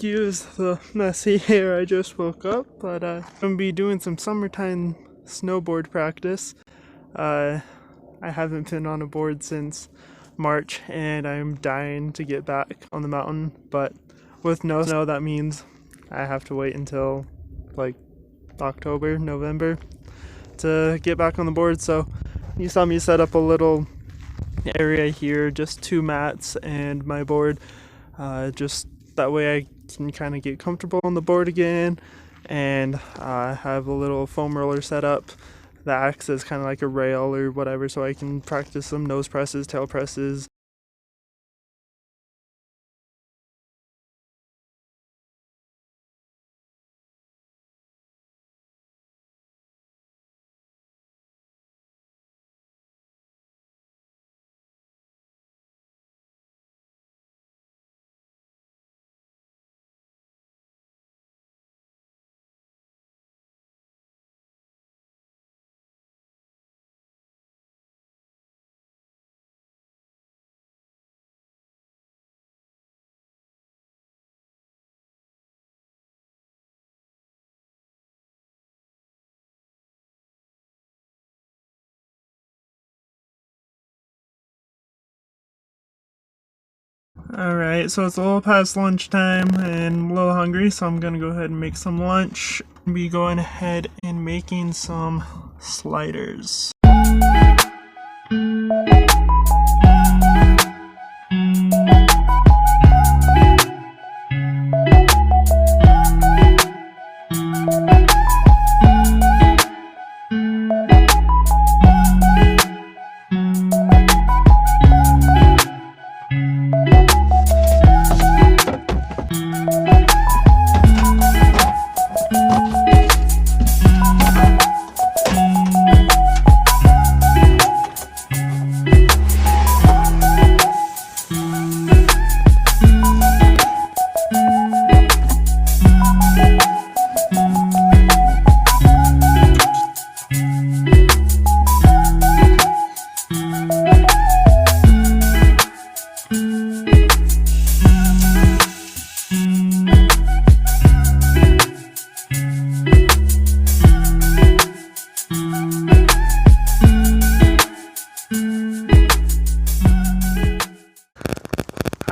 excuse the messy hair, I just woke up, but I'm gonna be doing some summertime snowboard practice. I haven't been on a board since March and I'm dying to get back on the mountain, but with no snow that means I have to wait until like October, November to get back on the board. So you saw me set up a little area here, just 2 mats and my board, just that way I can kind of get comfortable on the board again, and have a little foam roller set up that acts as kind of like a rail or whatever, so I can practice some nose presses, tail presses. Alright, so it's a little past lunchtime and I'm a little hungry, so I'm gonna go ahead and make some lunch. I'll be going ahead and making some sliders.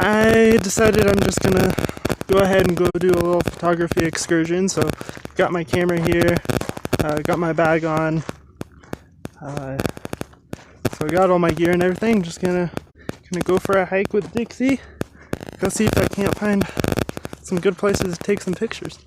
I decided I'm just gonna go ahead and go do a little photography excursion. So got my camera here, got my bag on, so I got all my gear and everything. Just gonna go for a hike with Dixie, go see if I can't find some good places to take some pictures.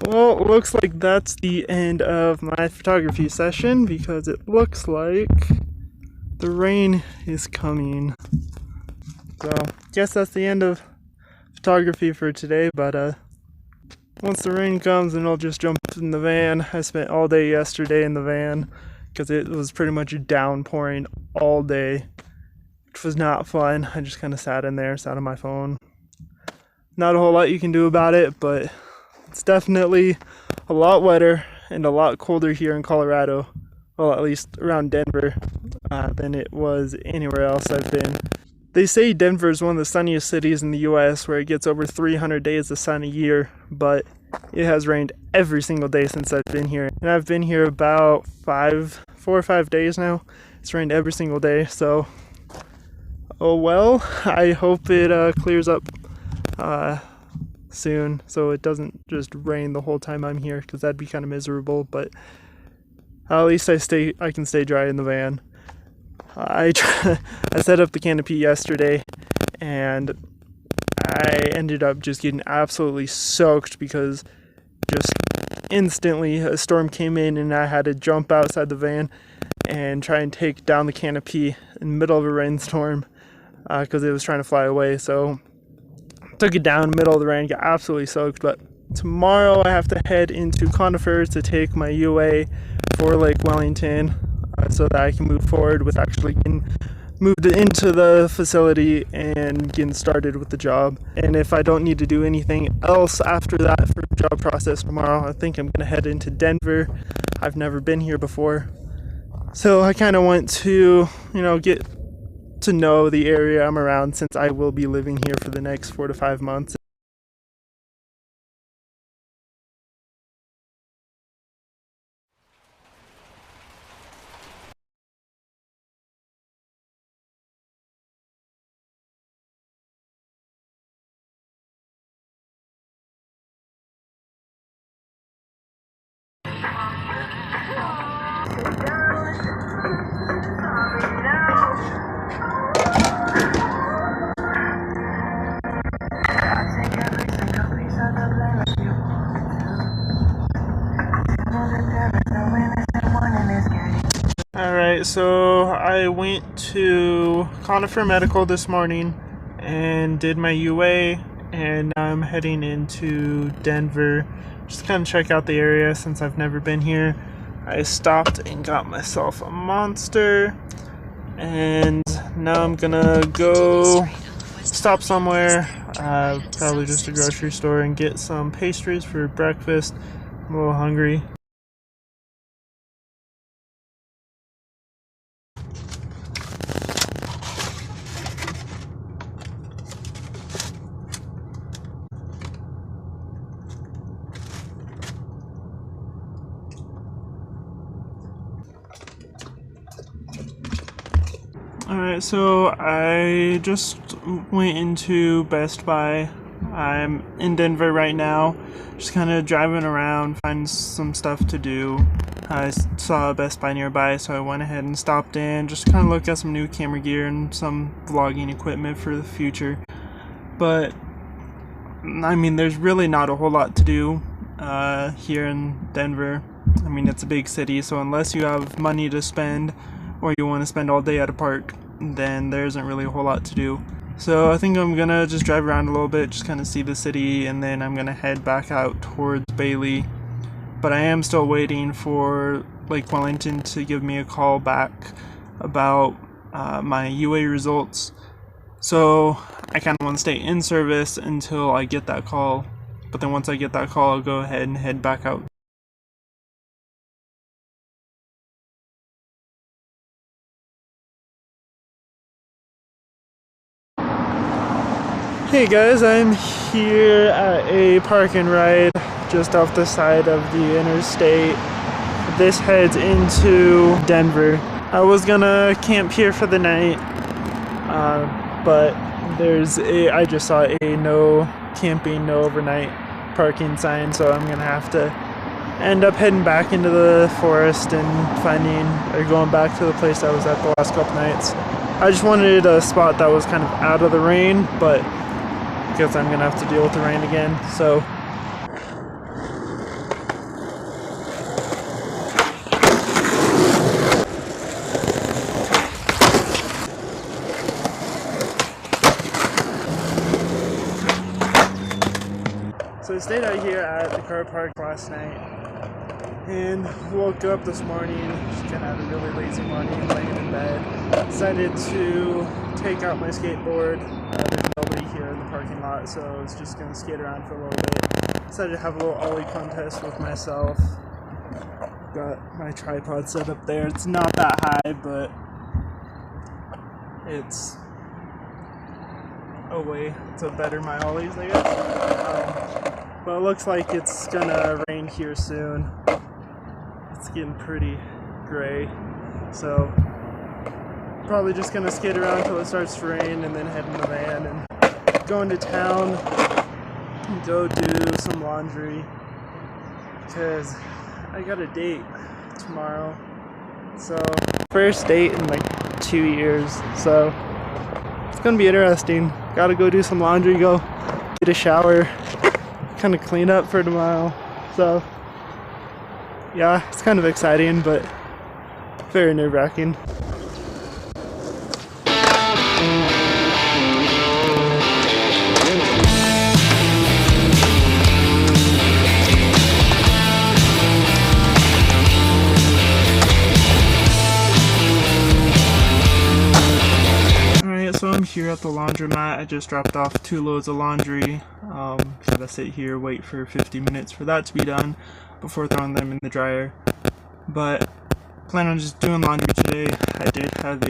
Well, it looks like that's the end of my photography session because it looks like the rain is coming. So, guess that's the end of photography for today, but once the rain comes, then I'll just jump in the van. I spent all day yesterday in the van because it was pretty much downpouring all day, which was not fun. I just kind of sat in there, sat on my phone. Not a whole lot you can do about it, but it's definitely a lot wetter and a lot colder here in Colorado, well, at least around Denver, than it was anywhere else I've been. They say Denver is one of the sunniest cities in the US, where it gets over 300 days of sun a year, but it has rained every single day since I've been here. And I've been here about 4 or 5 days now. It's rained every single day, so oh well. I hope it clears up soon, so it doesn't just rain the whole time I'm here, because that'd be kind of miserable. But at least I can stay dry in the van. I set up the canopy yesterday and I ended up just getting absolutely soaked because just instantly a storm came in and I had to jump outside the van and try and take down the canopy in the middle of a rainstorm because it was trying to fly away. So took it down in the middle of the rain, got absolutely soaked. But tomorrow I have to head into Conifer to take my UA for Lake Wellington so that I can move forward with actually getting moved into the facility and getting started with the job. And if I don't need to do anything else after that for the job process tomorrow, I think I'm going to head into Denver. I've never been here before. So I kind of want to, get to know the area I'm around since I will be living here for the next 4 to 5 months. Alright, so I went to Conifer Medical this morning and did my UA, and now I'm heading into Denver just to kind of check out the area since I've never been here. I stopped and got myself a Monster, and now I'm gonna go stop somewhere, probably just a grocery store, and get some pastries for breakfast. I'm a little hungry. Alright, so I just went into Best Buy. I'm in Denver right now, just kind of driving around, finding some stuff to do. I saw a Best Buy nearby, so I went ahead and stopped in, just kind of look at some new camera gear and some vlogging equipment for the future. But, I mean, there's really not a whole lot to do here in Denver. I mean, it's a big city, so unless you have money to spend or you want to spend all day at a park, then there isn't really a whole lot to do. So I think I'm gonna just drive around a little bit, just kind of see the city, and then I'm gonna head back out towards Bailey. But I am still waiting for Lake Wellington to give me a call back about my UA results. So I kind of want to stay in service until I get that call. But then once I get that call, I'll go ahead and head back out. Hey guys, I'm here at a park and ride just off the side of the interstate. This heads into Denver. I was gonna camp here for the night, but I just saw a no camping, no overnight parking sign, so I'm gonna have to end up heading back into the forest and going back to the place I was at the last couple nights. I just wanted a spot that was kind of out of the rain, but because I'm gonna have to deal with the rain again, so I stayed out here at the car park last night and woke up this morning, just kind of had a really lazy morning, laying in bed. Decided to take out my skateboard. There's nobody here in the parking lot, so I was just gonna skate around for a little bit. Decided to have a little ollie contest with myself. Got my tripod set up there. It's not that high, but it's a way to better my ollies, I guess. But it looks like it's gonna rain here soon. It's getting pretty gray, so probably just gonna skate around until it starts to rain and then head in the van and go into town and go do some laundry because I got a date tomorrow. So first date in like 2 years, so it's gonna be interesting. Gotta go do some laundry, go get a shower, kind of clean up for tomorrow. So yeah, it's kind of exciting, but very nerve-wracking. here at the laundromat. I just dropped off 2 loads of laundry. Gotta sit here, wait for 50 minutes for that to be done before throwing them in the dryer. But plan on just doing laundry today. I did have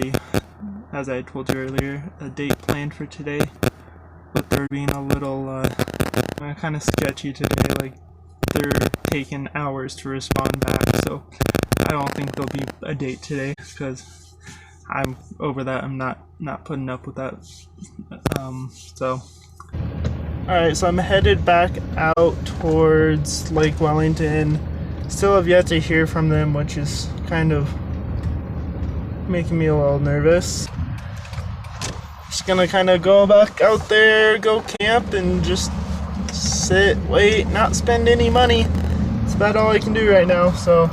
as I told you earlier, a date planned for today, but they're being a little kind of sketchy today. Like, they're taking hours to respond back, so I don't think there'll be a date today because I'm over that. I'm not putting up with that. Alright, so I'm headed back out towards Lake Wellington. Still have yet to hear from them, which is kind of making me a little nervous. Just gonna kind of go back out there, go camp, and just sit, wait, not spend any money. That's about all I can do right now, so.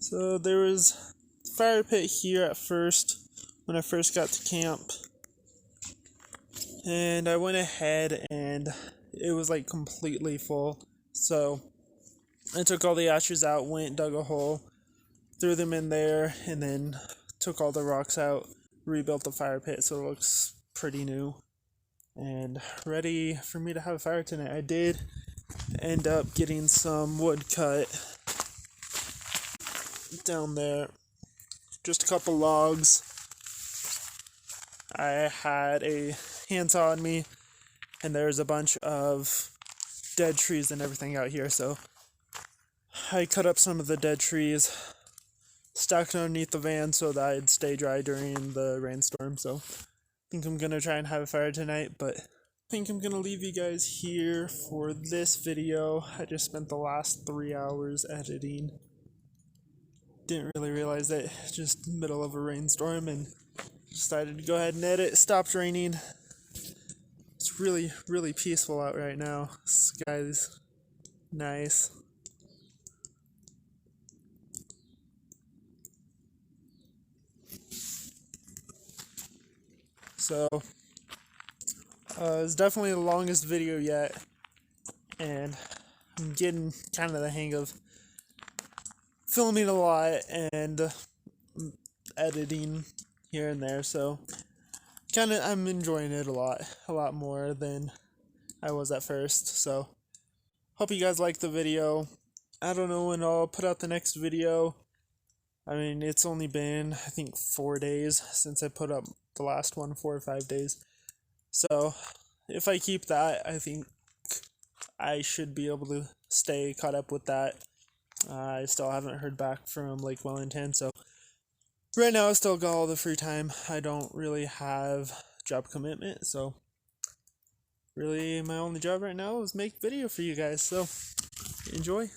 So there was a fire pit here at first when I first got to camp, and I went ahead and it was like completely full. So I took all the ashes out, went, dug a hole, threw them in there, and then took all the rocks out, rebuilt the fire pit so it looks pretty new and ready for me to have a fire tonight. I did end up getting some wood cut down there, just a couple logs. I had a handsaw on me, and there's a bunch of dead trees and everything out here, so I cut up some of the dead trees, stacked underneath the van so that I'd stay dry during the rainstorm. So I think I'm gonna try and have a fire tonight, but I think I'm gonna leave you guys here for this video. I just spent the last 3 hours editing. Didn't really realize that just middle of a rainstorm, and decided to go ahead and edit. Stopped raining. It's really, really peaceful out right now. Sky's nice. So it's definitely the longest video yet, and I'm getting kind of the hang of filming a lot and editing here and there, so I'm enjoying it a lot more than I was at first. So hope you guys like the video. I don't know when I'll put out the next video. I mean, it's only been, I think, 4 days since I put up the last one, 4 or 5 days. So if I keep that, I think I should be able to stay caught up with that. I still haven't heard back from Lake Wellington, so right now I still got all the free time. I don't really have job commitment, so really my only job right now is make video for you guys, so enjoy.